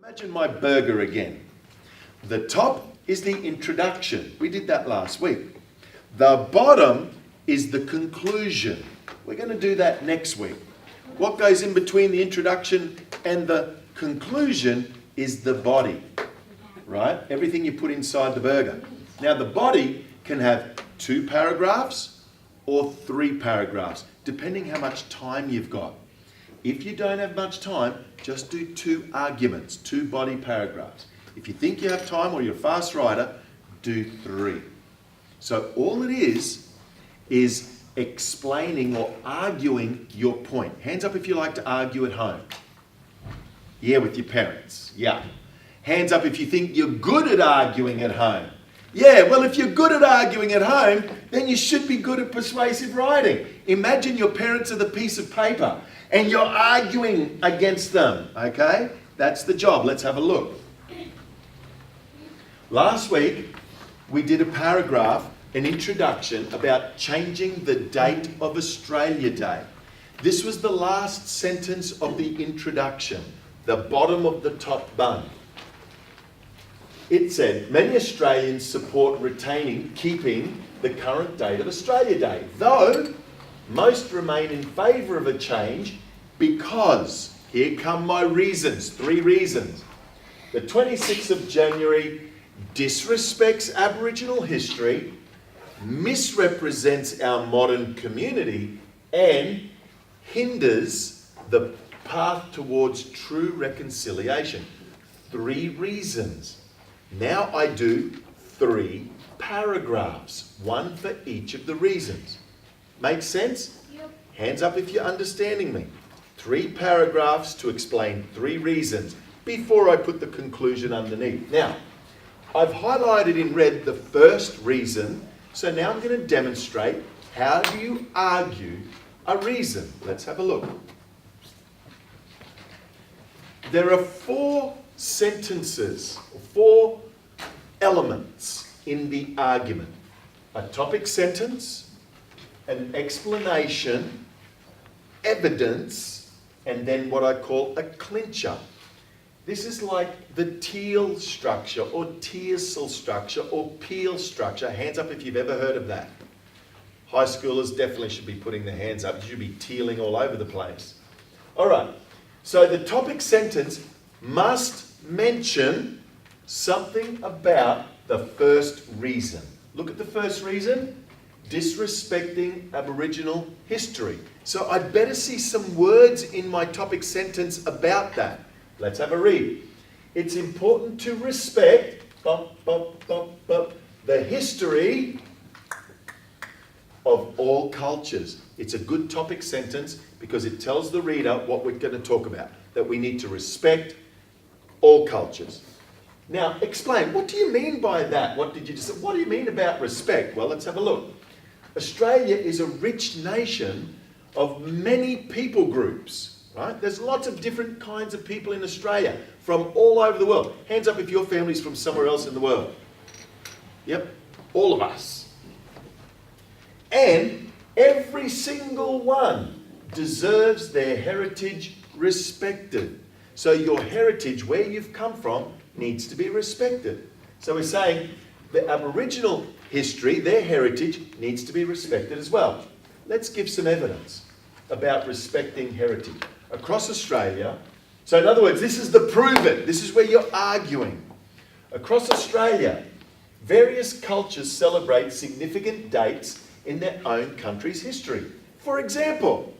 Imagine my burger again. The top is the introduction. We did that last week. The bottom is the conclusion. We're going to do that next week. What goes in between the introduction and the conclusion is the body, right? Everything you put inside the burger. Now the body can have 2 paragraphs or 3 paragraphs, depending how much time you've got. If you don't have much time, just do 2 arguments, 2 body paragraphs. If you think you have time or you're a fast writer, do 3. So all it is explaining or arguing your point. Hands up if you like to argue at home. Yeah, with your parents. Yeah. Hands up if you think you're good at arguing at home. Yeah, well, if you're good at arguing at home, then you should be good at persuasive writing. Imagine your parents are the piece of paper and you're arguing against them, okay? That's the job. Let's have a look. Last week, we did a paragraph, an introduction about changing the date of Australia Day. This was the last sentence of the introduction, the bottom of the top bun. It said, many Australians support keeping the current date of Australia Day, though most remain in favour of a change because, here come my reasons, 3 reasons. The 26th of January disrespects Aboriginal history, misrepresents our modern community, and hinders the path towards true reconciliation. 3 reasons. Now I do 3 paragraphs, 1 for each of the reasons. Make sense? Yep. Hands up if you're understanding me. 3 paragraphs to explain 3 reasons before I put the conclusion underneath. Now, I've highlighted in red the first reason, so now I'm going to demonstrate how do you argue a reason. Let's have a look. There are 4 sentences, 4 elements in the argument. A topic sentence, an explanation, evidence, and then what I call a clincher. This is like the teal structure or tearsel structure or peel structure. Hands up if you've ever heard of that. High schoolers definitely should be putting their hands up. You should be tealing all over the place. All right, so the topic sentence must mention something about the first reason. Look at the first reason, disrespecting Aboriginal history. So I'd better see some words in my topic sentence about that. Let's have a read. It's important to respect the history of all cultures. It's a good topic sentence because it tells the reader what we're going to talk about, that we need to respect all cultures. Now, explain, what do you mean by that? What did you just say? What do you mean about respect? Well, let's have a look. Australia is a rich nation of many people groups, right? There's lots of different kinds of people in Australia from all over the world. Hands up if your family's from somewhere else in the world. Yep, all of us. And every single one deserves their heritage respected. So your heritage, where you've come from, needs to be respected. So we're saying the Aboriginal history, their heritage, needs to be respected as well. Let's give some evidence about respecting heritage. Across Australia, so in other words, this is the prove it. This is where you're arguing. Across Australia, various cultures celebrate significant dates in their own country's history. For example,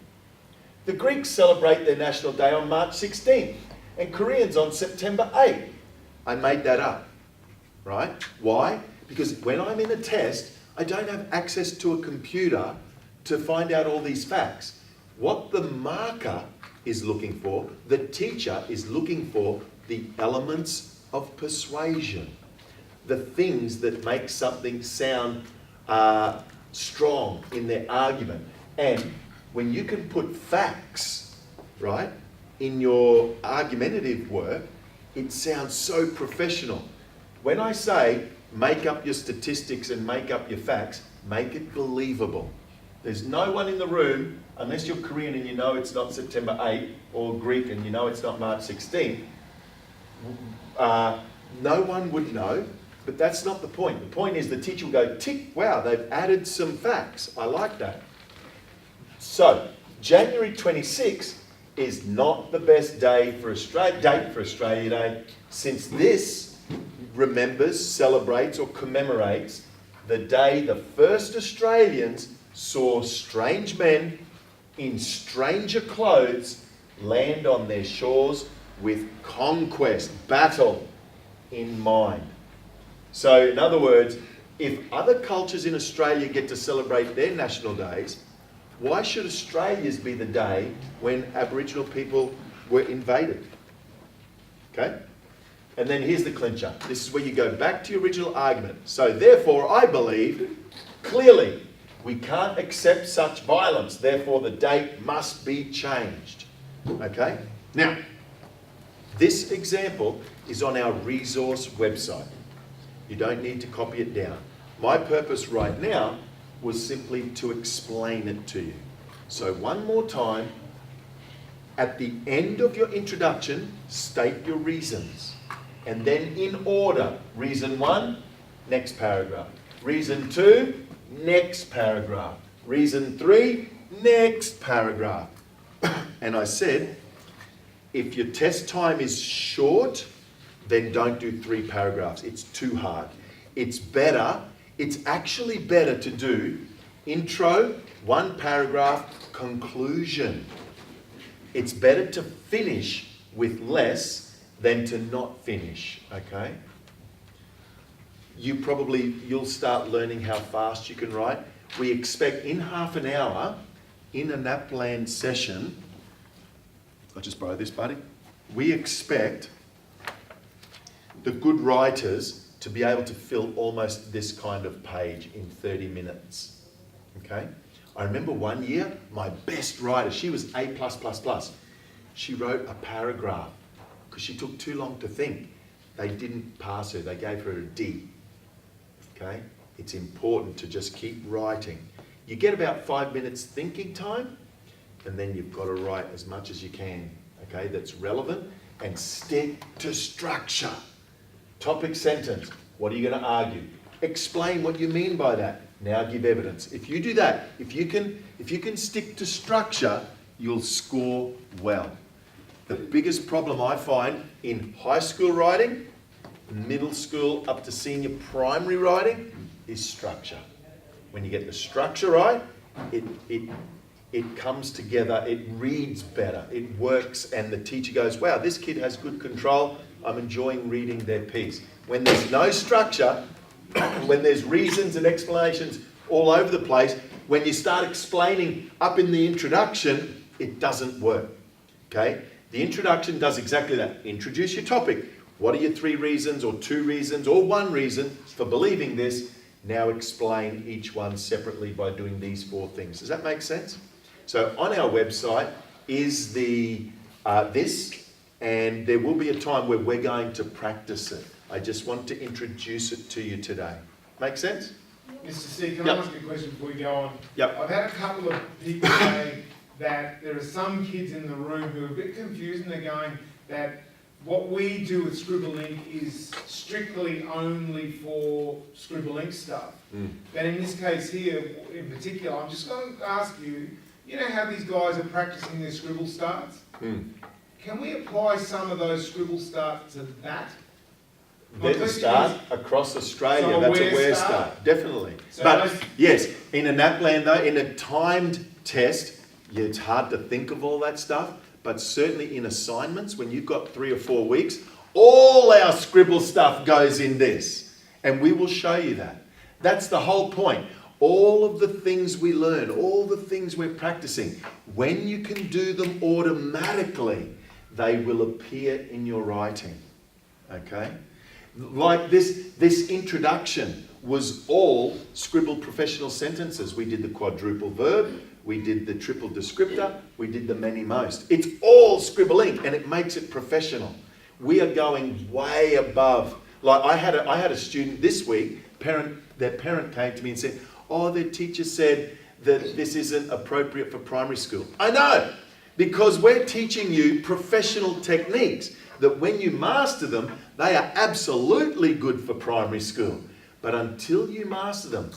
the Greeks celebrate their national day on March 16th and Koreans on September 8th. I made that up, right? Why? Because when I'm in a test, I don't have access to a computer to find out all these facts. What the marker is looking for, the teacher is looking for the elements of persuasion, the things that make something sound strong in their argument. And when you can put facts, right, in your argumentative work, it sounds so professional. When I say make up your statistics and make up your facts, make it believable. There's no one in the room, unless you're Korean and you know it's not September 8th, or Greek and you know it's not March 16th, No one would know, but that's not the point. The point is the teacher will go, tick, wow, they've added some facts. I like that. So, January 26th is not the best date for Australia Day, since this remembers, celebrates or commemorates the day the first Australians saw strange men in stranger clothes land on their shores with conquest, battle in mind. So in other words, if other cultures in Australia get to celebrate their national days, why should Australia's be the day when Aboriginal people were invaded? Okay? And then here's the clincher. This is where you go back to your original argument. So therefore, I believe, clearly, we can't accept such violence. Therefore, the date must be changed. Okay? Now, this example is on our resource website. You don't need to copy it down. My purpose right now was simply to explain it to you. So one more time, at the end of your introduction, state your reasons. And then in order, reason 1, next paragraph. Reason 2, next paragraph. Reason 3, next paragraph. And I said, if your test time is short, then don't do 3 paragraphs. It's too hard. It's actually better to do intro, 1 paragraph, conclusion. It's better to finish with less than to not finish, okay? You'll start learning how fast you can write. We expect in half an hour, in a NAPLAN session, I'll just borrow this, buddy. We expect the good writers to be able to fill almost this kind of page in 30 minutes, okay? I remember one year, my best writer, she was A+++. She wrote a paragraph because she took too long to think. They didn't pass her, they gave her a D, okay? It's important to just keep writing. You get about 5 minutes thinking time, and then you've got to write as much as you can, okay, that's relevant, and stick to structure. Topic sentence, what are you going to argue? Explain what you mean by that. Now give evidence. If you do that, if you can stick to structure, you'll score well. The biggest problem I find in high school writing, middle school up to senior primary writing, is structure. When you get the structure right, it comes together, it reads better, it works, and the teacher goes, wow, this kid has good control, I'm enjoying reading their piece. When there's no structure, when there's reasons and explanations all over the place, when you start explaining up in the introduction, it doesn't work, okay? The introduction does exactly that. Introduce your topic. What are your 3 reasons or 2 reasons or 1 reason for believing this? Now explain each one separately by doing these 4 things. Does that make sense? So on our website is this, and there will be a time where we're going to practice it. I just want to introduce it to you today. Make sense? Mr. C, can I ask you a question before we go on? Yep. I've had a couple of people say that there are some kids in the room who are a bit confused, and they're going that what we do with Scribble Ink is strictly only for Scribble Ink stuff. But in this case here, in particular, I'm just going to ask you, you know how these guys are practicing their scribble starts? Can we apply some of those scribble starts to that? There's a start across Australia, so that's a where start, definitely. So but yes, in a NAPLAN though, in a timed test, it's hard to think of all that stuff, but certainly in assignments, when you've got 3 or 4 weeks, all our scribble stuff goes in this, and we will show you that. That's the whole point. All of the things we learn, all the things we're practicing, when you can do them automatically, they will appear in your writing, okay? Like this introduction was all Scribble professional sentences. We did the quadruple verb, we did the triple descriptor, we did the many most. It's all Scribble Ink, and it makes it professional. We are going way above. Like I had a student this week, their parent came to me and said, oh, their teacher said that this isn't appropriate for primary school. I know, because we're teaching you professional techniques. that when you master them, they are absolutely good for primary school. But until you master them,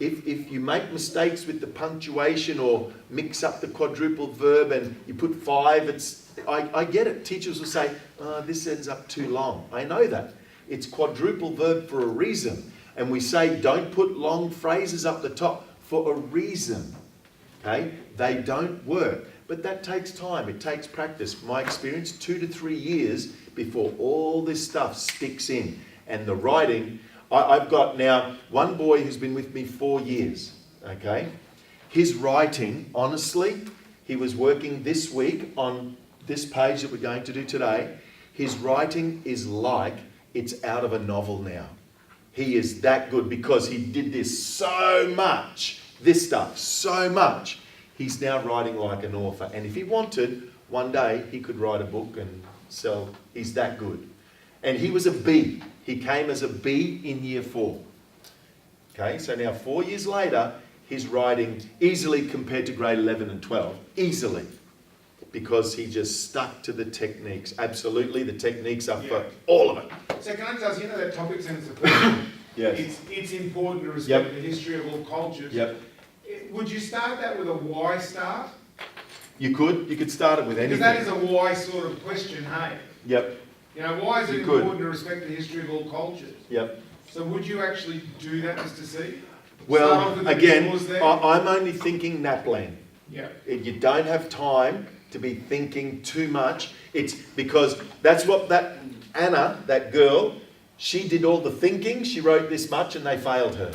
if you make mistakes with the punctuation or mix up the quadruple verb and you put 5, I get it. Teachers will say, oh, this ends up too long. I know that. It's quadruple verb for a reason. And we say, don't put long phrases up the top for a reason. Okay? They don't work. But that takes time. It takes practice. My experience, 2 to 3 years before all this stuff sticks in. And the writing, I've got now one boy who's been with me 4 years. Okay? His writing, honestly, he was working this week on this page that we're going to do today. His writing is like it's out of a novel now. He is that good because he did this so much, this stuff, so much. He's now writing like an author. And if he wanted, one day he could write a book and sell. He's that good. And he was a B. He came as a B in year 4. Okay, so now 4 years later, he's writing easily compared to grade 11 and 12. Easily. Because he just stuck to the techniques. Absolutely, the techniques are for all of it. So can I just ask, that topic sentence of question, Yes. it's important to respect the history of all cultures. Yep. Would you start that with a why start? You could start it with anything. Because that is a why sort of question, hey? Yep. Why is it important to respect the history of all cultures? Yep. So would you actually do that, Mr. C? Well, again, I'm only thinking NAPLAN. Yeah. You don't have time to be thinking too much. It's because that's what that Anna, that girl, she did all the thinking, she wrote this much and they failed her.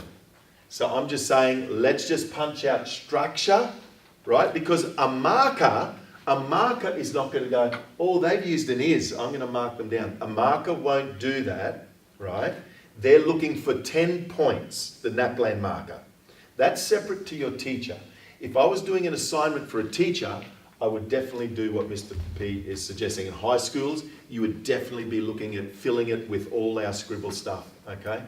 So I'm just saying, let's just punch out structure, right? Because a marker is not going to go, oh, they've used an is, I'm going to mark them down. A marker won't do that, right? They're looking for 10 points, the NAPLAN marker. That's separate to your teacher. If I was doing an assignment for a teacher, I would definitely do what Mr. P is suggesting. In high schools, you would definitely be looking at filling it with all our Scribble stuff, okay?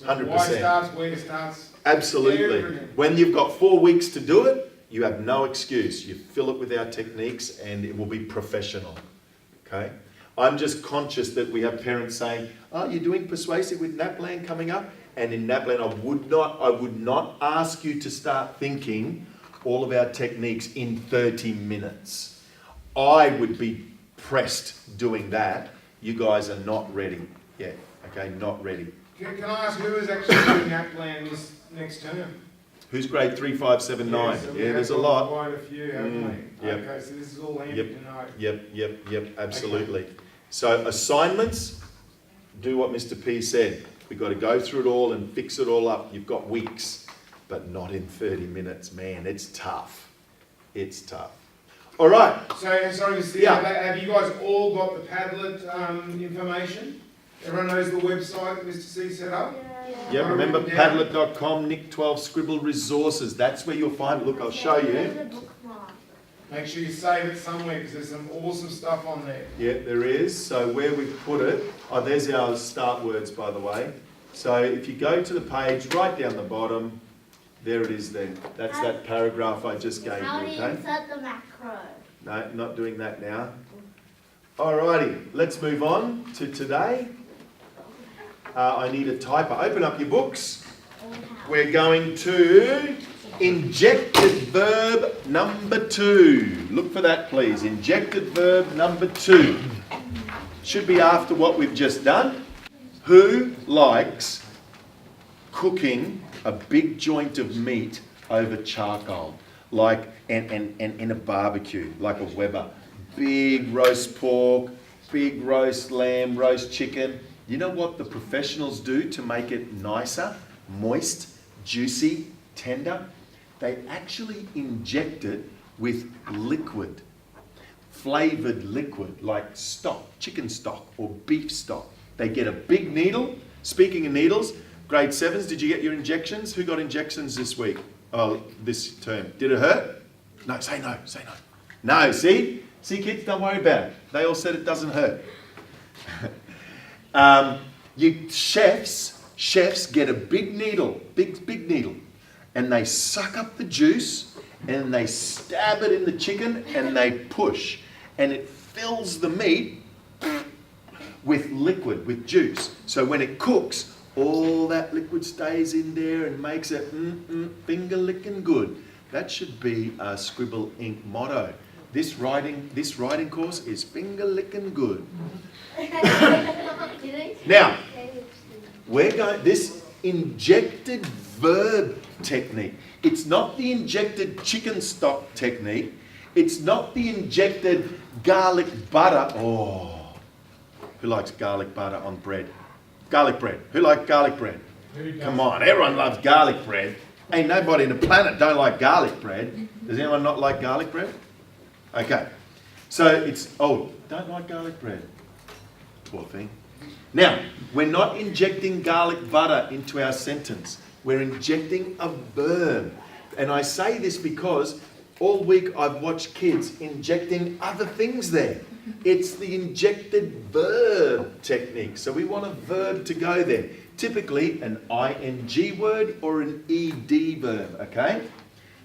100%. Why starts, where starts. Absolutely. Everything. When you've got 4 weeks to do it, you have no excuse. You fill it with our techniques and it will be professional, okay? I'm just conscious that we have parents saying, oh, you're doing persuasive with NAPLAN coming up? And in NAPLAN, I would not ask you to start thinking all of our techniques in 30 minutes. I would be pressed doing that. You guys are not ready yet, okay? Not ready. Can I ask who is actually doing NAPLAN this next term? Who's grade 3, 5, 7, 9? So Yeah, there's a lot. Quite a few, haven't we? Yep. Okay, so this is all handy to know. Yep, absolutely. Okay. So assignments, do what Mr. P said. We've got to go through it all and fix it all up. You've got weeks, but not in 30 minutes. Man, it's tough. It's tough. All right. So, sorry, Mr. Have you guys all got the Padlet information? Everyone knows the website that Mr. C set up? Yeah, remember Padlet.com, Nick 12 Scribble Resources. That's where you'll find it. Look, I'll show you. Make sure you save it somewhere because there's some awesome stuff on there. Yeah, there is. So where we've put it, there's our start words, by the way. So if you go to the page, right down the bottom, there it is there. That's that paragraph I just gave you, How okay? do you insert the macro? No, not doing that now. Alrighty, let's move on to today. I need a typer. Open up your books. We're going to injected verb number 2. Look for that, please. Injected verb number 2. Should be after what we've just done. Who likes cooking a big joint of meat over charcoal? Like, and in a barbecue, like a Weber. Big roast pork, big roast lamb, roast chicken. You know what the professionals do to make it nicer, moist, juicy, tender? They actually inject it with liquid, flavoured liquid, like stock, chicken stock or beef stock. They get a big needle. Speaking of needles, grade 7s, did you get your injections? Who got injections this week? Oh, this term. Did it hurt? No, say no, say no. No, see? See, kids, don't worry about it. They all said it doesn't hurt. Chefs get a big needle, big needle, and they suck up the juice and they stab it in the chicken and they push and it fills the meat with liquid, with juice. So when it cooks, all that liquid stays in there and makes it finger licking good. That should be a Scribble Ink motto. This writing course is finger licking good. Now, we're going this injected verb technique. It's not the injected chicken stock technique. It's not the injected garlic butter. Oh, who likes garlic butter on bread? Garlic bread. Who likes garlic bread? Come on, everyone loves garlic bread. Ain't nobody on the planet don't like garlic bread. Does anyone not like garlic bread? Okay. So it's, don't like garlic bread. Poor thing. Now, we're not injecting garlic butter into our sentence. We're injecting a verb. And I say this because all week I've watched kids injecting other things there. It's the injected verb technique. So we want a verb to go there. Typically an ing word or an ed verb, okay?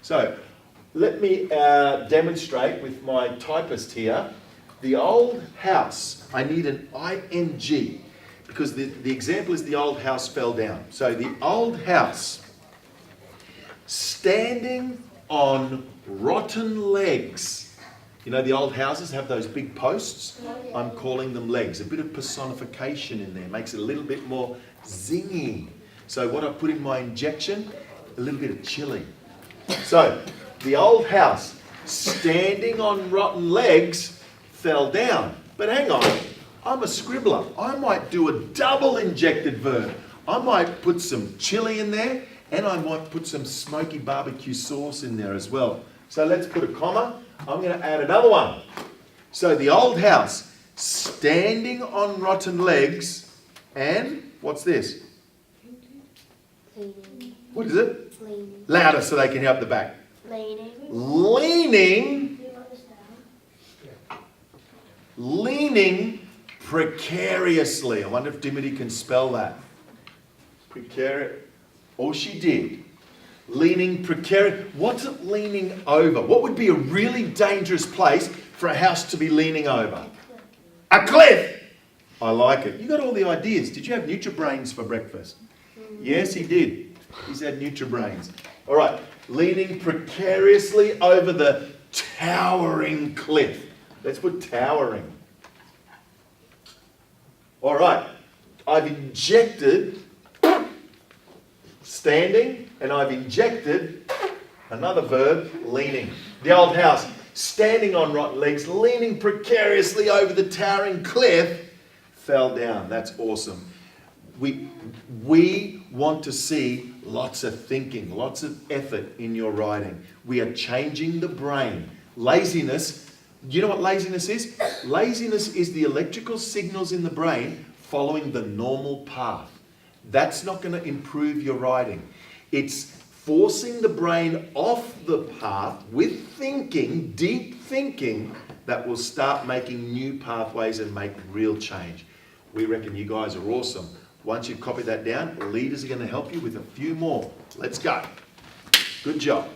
So let me demonstrate with my typist here. The old house, I need an ing because the example is the old house fell down. So the old house standing on rotten legs. You know the old houses have those big posts? I'm calling them legs. A bit of personification in there makes it a little bit more zingy. So what I put in my injection, a little bit of chili. So the old house standing on rotten legs fell down. But hang on, I'm a scribbler. I might do a double injected verb. I might put some chili in there and I might put some smoky barbecue sauce in there as well. So let's put a comma. I'm going to add another one. So the old house standing on rotten legs and what's this? Leaning. What is it? Leaning. Louder so they can hear up the back. Leaning. Leaning. Leaning precariously. I wonder if Dimity can spell that. Precarious. Oh, she did. Leaning precarious. What's it leaning over? What would be a really dangerous place for a house to be leaning over? A cliff. I like it. You got all the ideas. Did you have NutriBrains for breakfast? Yes, he did. He's had NutriBrains. All right. Leaning precariously over the towering cliff. Let's put towering. All right. I've injected standing and I've injected another verb, leaning. The old house standing on rotten legs, leaning precariously over the towering cliff, fell down. That's awesome. We want to see lots of thinking, lots of effort in your writing. We are changing the brain. Laziness, you know what laziness is? Laziness is the electrical signals in the brain following the normal path. That's not going to improve your writing. It's forcing the brain off the path with thinking, deep thinking, that will start making new pathways and make real change. We reckon you guys are awesome. Once you've copied that down, leaders are going to help you with a few more. Let's go. Good job.